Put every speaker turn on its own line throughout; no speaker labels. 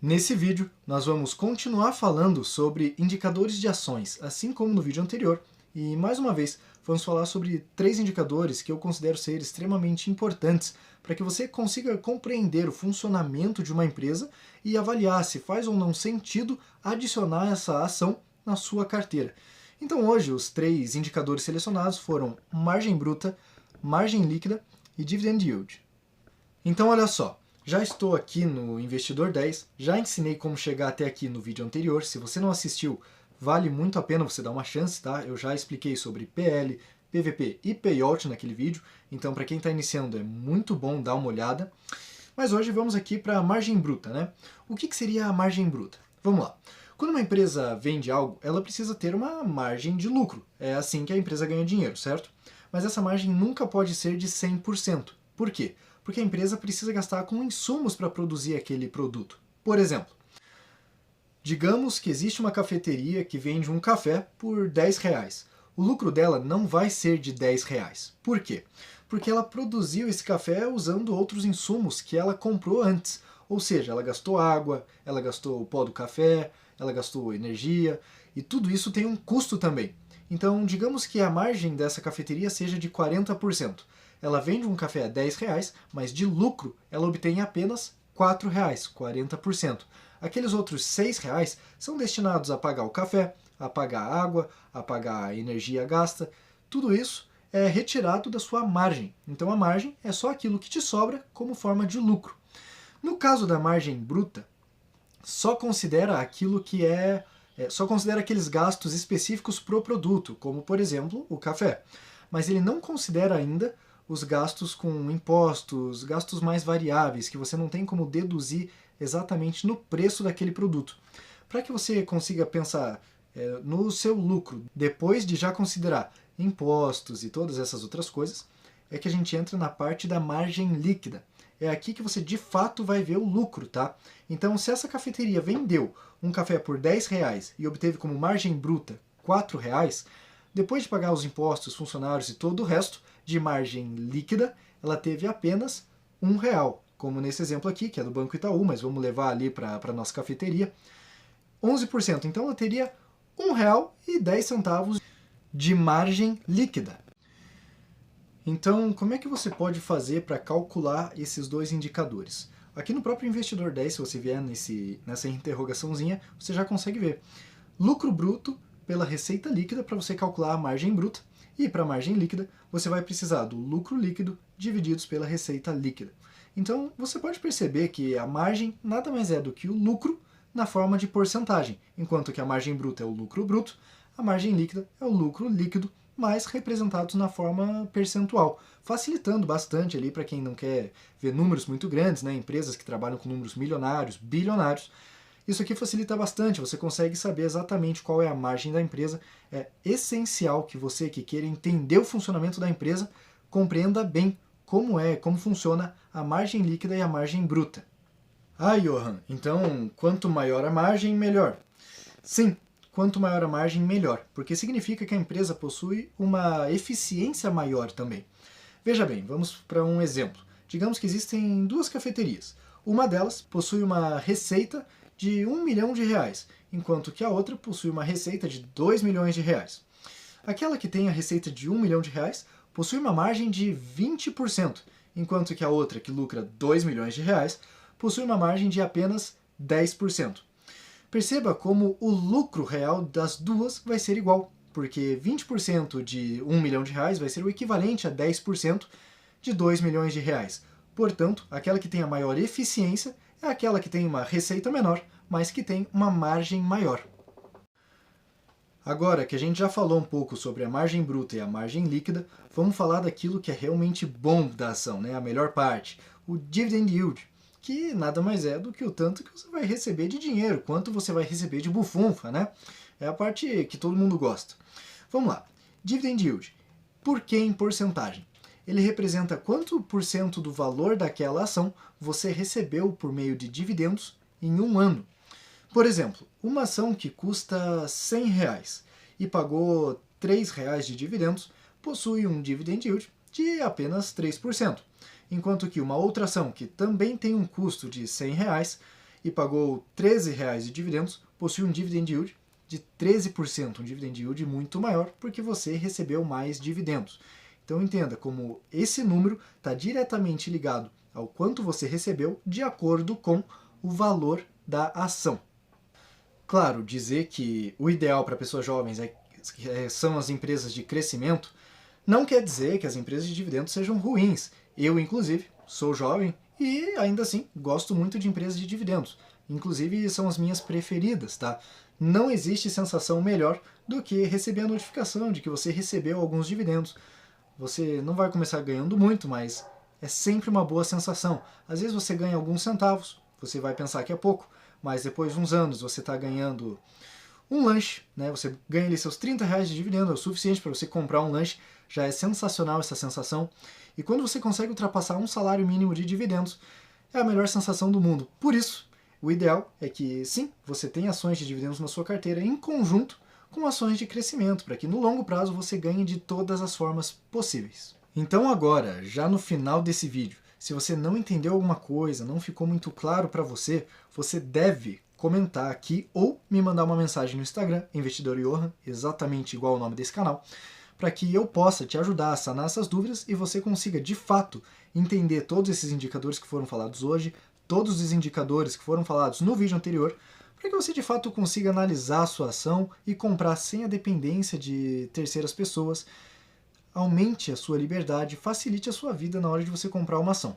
Nesse vídeo, nós vamos continuar falando sobre indicadores de ações, assim como no vídeo anterior, e mais uma vez vamos falar sobre 3 indicadores que eu considero ser extremamente importantes para que você consiga compreender o funcionamento de uma empresa e avaliar se faz ou não sentido adicionar essa ação na sua carteira. Então hoje os 3 indicadores selecionados foram margem bruta, margem líquida e dividend yield. Então olha só, já estou aqui no Investidor 10, já ensinei como chegar até aqui no vídeo anterior. Se você não assistiu, vale muito a pena você dar uma chance, tá? Eu já expliquei sobre PL, PVP e Payout naquele vídeo, então para quem está iniciando é muito bom dar uma olhada. Mas hoje vamos aqui para a margem bruta, né? O que seria a margem bruta? Vamos lá. Quando uma empresa vende algo, ela precisa ter uma margem de lucro. É assim que a empresa ganha dinheiro, certo? Mas essa margem nunca pode ser de 100%. Por quê? Porque a empresa precisa gastar com insumos para produzir aquele produto. Por exemplo, digamos que existe uma cafeteria que vende um café por R$10. O lucro dela não vai ser de R$10. Por quê? Porque ela produziu esse café usando outros insumos que ela comprou antes. Ou seja, ela gastou água, ela gastou o pó do café, ela gastou energia, e tudo isso tem um custo também. Então, digamos que a margem dessa cafeteria seja de 40%. Ela vende um café a R$10, mas de lucro ela obtém apenas R$4, 40%. Aqueles outros R$6 são destinados a pagar o café, a pagar a água, a pagar a energia gasta. Tudo isso é retirado da sua margem. Então a margem é só aquilo que te sobra como forma de lucro. No caso da margem bruta, só considera aquilo que só considera aqueles gastos específicos pro produto, como por exemplo o café. Mas ele não considera ainda os gastos com impostos, gastos mais variáveis, que você não tem como deduzir exatamente no preço daquele produto. Para que você consiga pensar no seu lucro, depois de já considerar impostos e todas essas outras coisas, é que a gente entra na parte da margem líquida. É aqui que você de fato vai ver o lucro, tá? Então, se essa cafeteria vendeu um café por R$10 e obteve como margem bruta R$4, depois de pagar os impostos, funcionários e todo o resto, de margem líquida, ela teve apenas R$1, como nesse exemplo aqui, que é do Banco Itaú, mas vamos levar ali para a nossa cafeteria, 11%. Então ela teria R$1,10 de margem líquida. Então, como é que você pode fazer para calcular esses dois indicadores? Aqui no próprio Investidor 10, se você vier nessa interrogaçãozinha, você já consegue ver. Lucro bruto pela receita líquida para você calcular a margem bruta, e para a margem líquida você vai precisar do lucro líquido divididos pela receita líquida. Então você pode perceber que a margem nada mais é do que o lucro na forma de porcentagem, enquanto que a margem bruta é o lucro bruto, a margem líquida é o lucro líquido, mas representados na forma percentual, facilitando bastante ali para quem não quer ver números muito grandes, né? Empresas que trabalham com números milionários, bilionários. Isso aqui facilita bastante, você consegue saber exatamente qual é a margem da empresa. É essencial que você que queira entender o funcionamento da empresa compreenda bem como funciona a margem líquida e a margem bruta. Ah, Johan, então quanto maior a margem, melhor. Sim, quanto maior a margem, melhor, porque significa que a empresa possui uma eficiência maior também. Veja bem, vamos para um exemplo. Digamos que existem 2 cafeterias. Uma delas possui uma receita de R$1 milhão, enquanto que a outra possui uma receita de R$2 milhões. Aquela que tem a receita de R$1 milhão possui uma margem de 20%, enquanto que a outra, que lucra R$2 milhões, possui uma margem de apenas 10%. Perceba como o lucro real das duas vai ser igual, porque 20% de R$1 milhão vai ser o equivalente a 10% de R$2 milhões. Portanto, aquela que tem a maior eficiência é aquela que tem uma receita menor, mas que tem uma margem maior. Agora que a gente já falou um pouco sobre a margem bruta e a margem líquida, vamos falar daquilo que é realmente bom da ação, né? A melhor parte, o dividend yield, que nada mais é do que o tanto que você vai receber de dinheiro, quanto você vai receber de bufunfa, né? É a parte que todo mundo gosta. Vamos lá, dividend yield, por que em porcentagem? Ele representa quanto por cento do valor daquela ação você recebeu por meio de dividendos em um ano. Por exemplo, uma ação que custa R$100 e pagou R$3 de dividendos possui um dividend yield de apenas 3%, enquanto que uma outra ação que também tem um custo de R$100 e pagou R$ 13 de dividendos, possui um dividend yield de 13%, um dividend yield muito maior porque você recebeu mais dividendos. Então entenda como esse número está diretamente ligado ao quanto você recebeu de acordo com o valor da ação. Claro, dizer que o ideal para pessoas jovens são as empresas de crescimento não quer dizer que as empresas de dividendos sejam ruins. Eu, inclusive, sou jovem e ainda assim gosto muito de empresas de dividendos. Inclusive são as minhas preferidas, tá? Não existe sensação melhor do que receber a notificação de que você recebeu alguns dividendos. Você não vai começar ganhando muito, mas é sempre uma boa sensação. Às vezes você ganha alguns centavos, você vai pensar que é pouco, mas depois de uns anos você está ganhando um lanche, né? Você ganha ali seus R$ 30 de dividendo, é o suficiente para você comprar um lanche, já é sensacional essa sensação. E quando você consegue ultrapassar um salário mínimo de dividendos, é a melhor sensação do mundo. Por isso, o ideal é que sim, você tenha ações de dividendos na sua carteira em conjunto com ações de crescimento, para que no longo prazo você ganhe de todas as formas possíveis. Então agora, já no final desse vídeo, se você não entendeu alguma coisa, não ficou muito claro para você, você deve comentar aqui ou me mandar uma mensagem no Instagram, Investidor Johan, exatamente igual ao nome desse canal, para que eu possa te ajudar a sanar essas dúvidas e você consiga, de fato, entender todos esses indicadores que foram falados hoje, todos os indicadores que foram falados no vídeo anterior, para que você, de fato, consiga analisar a sua ação e comprar sem a dependência de terceiras pessoas, aumente a sua liberdade, facilite a sua vida na hora de você comprar uma ação.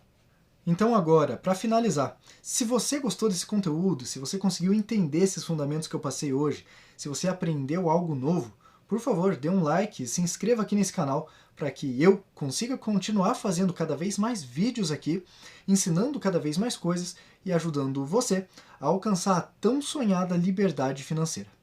Então agora, para finalizar, se você gostou desse conteúdo, se você conseguiu entender esses fundamentos que eu passei hoje, se você aprendeu algo novo, por favor, dê um like e se inscreva aqui nesse canal para que eu consiga continuar fazendo cada vez mais vídeos aqui, ensinando cada vez mais coisas e ajudando você a alcançar a tão sonhada liberdade financeira.